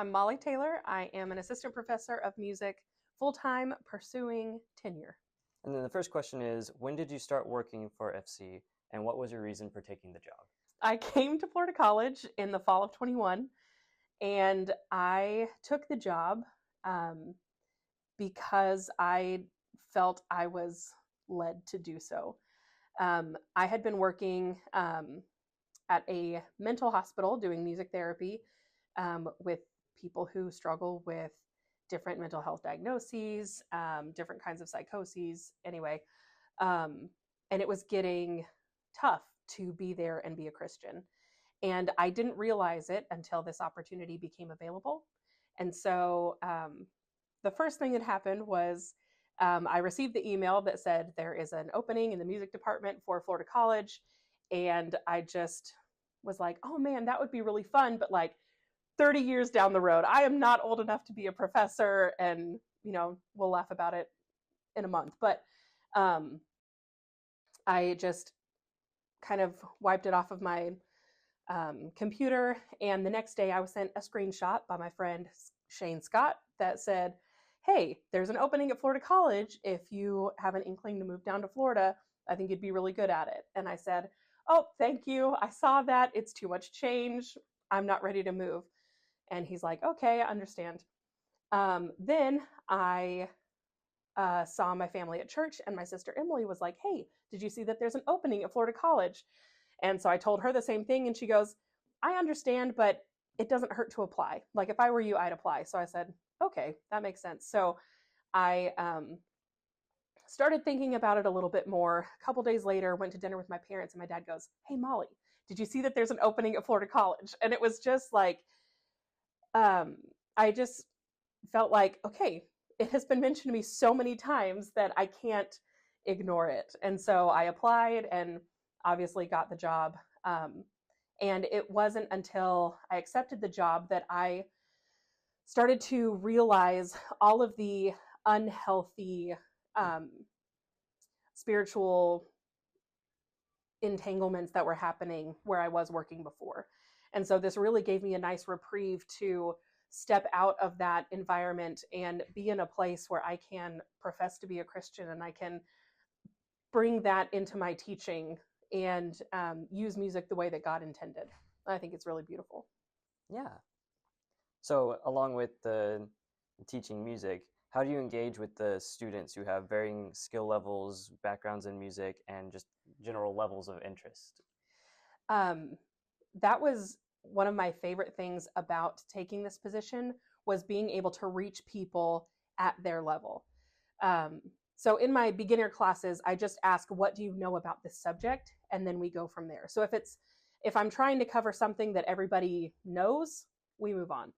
I'm Molly Taylor. I am an assistant professor of music, full-time, pursuing tenure. And then the first question is, when did you start working for FC, and what was your reason for taking the job? I came to Florida College in the fall of 21, and I took the job because I felt I was led to do so. I had been working at a mental hospital doing music therapy with people who struggle with different mental health diagnoses, different kinds of psychoses, anyway. And it was getting tough to be there and be a Christian. And I didn't realize it until this opportunity became available. And so the first thing that happened was I received the email that said there is an opening in the music department for Florida College. And I just was like, oh man, that would be really fun. But like 30 years down the road, I am not old enough to be a professor. And, we'll laugh about it in a month. But I just kind of wiped it off of my computer. And the next day I was sent a screenshot by my friend Shane Scott that said, hey, there's an opening at Florida College. If you have an inkling to move down to Florida, I think you'd be really good at it. And I said, oh, thank you. I saw that. It's too much change. I'm not ready to move. And he's like, okay, I understand. Then I saw my family at church, and my sister Emily was like, hey, did you see that there's an opening at Florida College? And so I told her the same thing, and she goes, I understand, but it doesn't hurt to apply. Like if I were you, I'd apply. So I said, okay, that makes sense. So I started thinking about it a little bit more. A couple days later, went to dinner with my parents, and my dad goes, hey, Molly, did you see that there's an opening at Florida College? And it was just like, I just felt like, okay, it has been mentioned to me so many times that I can't ignore it. And so I applied and obviously got the job. And it wasn't until I accepted the job that I started to realize all of the unhealthy spiritual entanglements that were happening where I was working before. And so this really gave me a nice reprieve to step out of that environment and be in a place where I can profess to be a Christian, and I can bring that into my teaching and use music the way that God intended. I think it's really beautiful. Yeah. So along with the teaching music, how do you engage with the students who have varying skill levels, backgrounds in music, and just general levels of interest? That was one of my favorite things about taking this position, was being able to reach people at their level. So in my beginner classes, I just ask, what do you know about this subject? And then we go from there. So if I'm trying to cover something that everybody knows, we move on.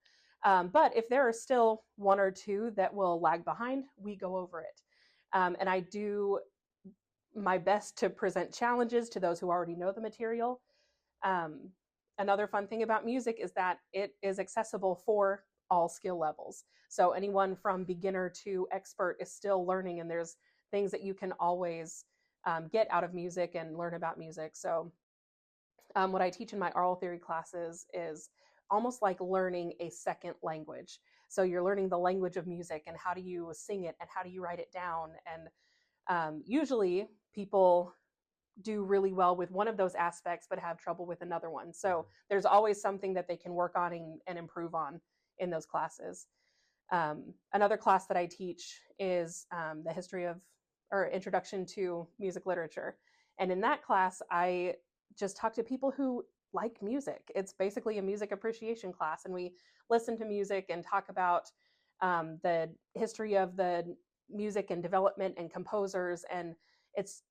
But if there are still one or two that will lag behind, we go over it. And I do my best to present challenges to those who already know the material. Another fun thing about music is that it is accessible for all skill levels. So anyone from beginner to expert is still learning, and there's things that you can always get out of music and learn about music. So what I teach in my oral theory classes is almost like learning a second language. So you're learning the language of music, and how do you sing it, and how do you write it down. And usually people do really well with one of those aspects but have trouble with another one. So there's always something that they can work on and improve on in those classes. Another class that I teach is the history of, or introduction to music literature. And in that class, I just talk to people who like music. It's basically a music appreciation class, and we listen to music and talk about the history of the music and development and composers. And it's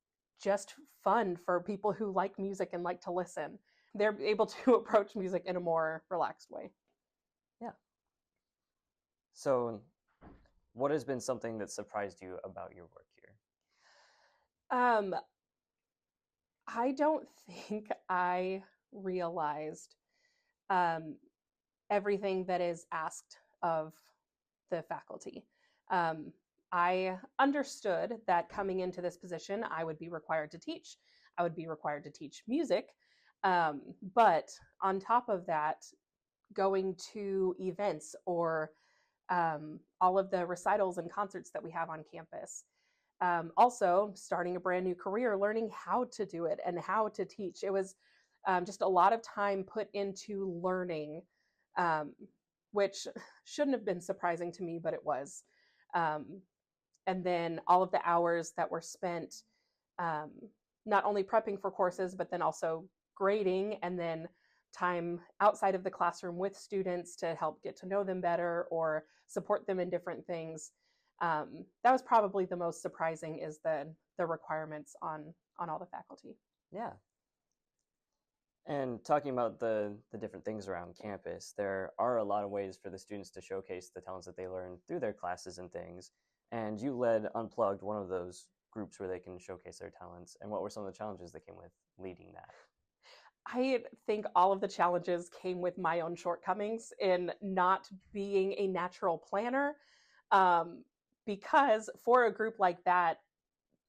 just fun for people who like music and like to listen. They're able to approach music in a more relaxed way. Yeah. So what has been something that surprised you about your work here? I don't think I realized everything that is asked of the faculty. I understood that coming into this position, I would be required to teach. I would be required to teach music. But on top of that, going to events or all of the recitals and concerts that we have on campus. Also, starting a brand new career, learning how to do it and how to teach. It was just a lot of time put into learning, which shouldn't have been surprising to me, but it was. And then all of the hours that were spent not only prepping for courses, but then also grading, and then time outside of the classroom with students to help get to know them better or support them in different things. That was probably the most surprising, is the requirements on all the faculty. Yeah. And talking about the different things around campus, there are a lot of ways for the students to showcase the talents that they learn through their classes and things. And you led Unplugged, one of those groups where they can showcase their talents. And what were some of the challenges that came with leading that? I think all of the challenges came with my own shortcomings in not being a natural planner. Because for a group like that,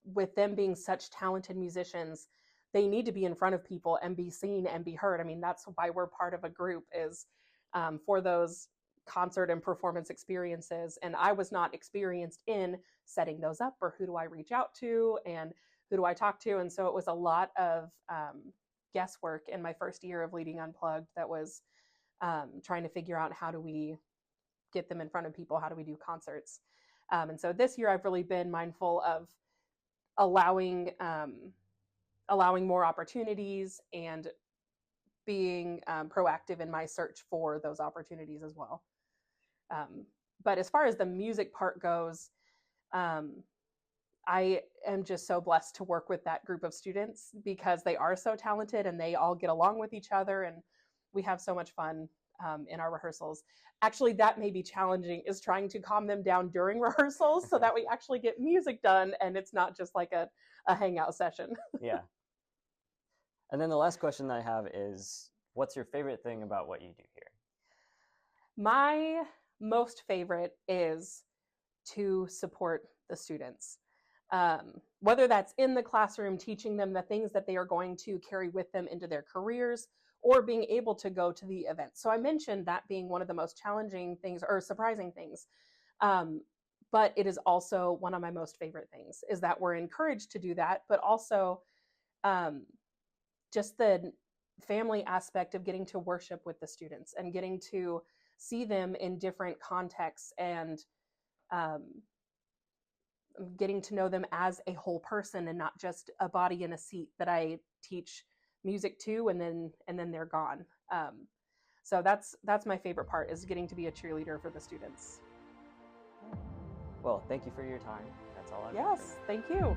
with them being such talented musicians, they need to be in front of people and be seen and be heard. I mean, that's why we're part of a group, is for those concert and performance experiences. And I was not experienced in setting those up, or who do I reach out to and who do I talk to. And so it was a lot of guesswork in my first year of leading Unplugged. That was trying to figure out, how do we get them in front of people? How do we do concerts? And so this year I've really been mindful of allowing more opportunities and being proactive in my search for those opportunities as well. But as far as the music part goes, I am just so blessed to work with that group of students, because they are so talented and they all get along with each other, and we have so much fun in our rehearsals. Actually, that may be challenging, is trying to calm them down during rehearsals so that we actually get music done and it's not just like a hangout session. Yeah. And then the last question that I have is, what's your favorite thing about what you do here? My most favorite is to support the students. Whether that's in the classroom, teaching them the things that they are going to carry with them into their careers, or being able to go to the event. So I mentioned that being one of the most challenging things or surprising things. But it is also one of my most favorite things, is that we're encouraged to do that, but also just the family aspect of getting to worship with the students and getting to see them in different contexts, and getting to know them as a whole person and not just a body in a seat that I teach music to and then they're gone. So that's my favorite part, is getting to be a cheerleader for the students. Well, thank you for your time. That's all I have. Yes, thank you.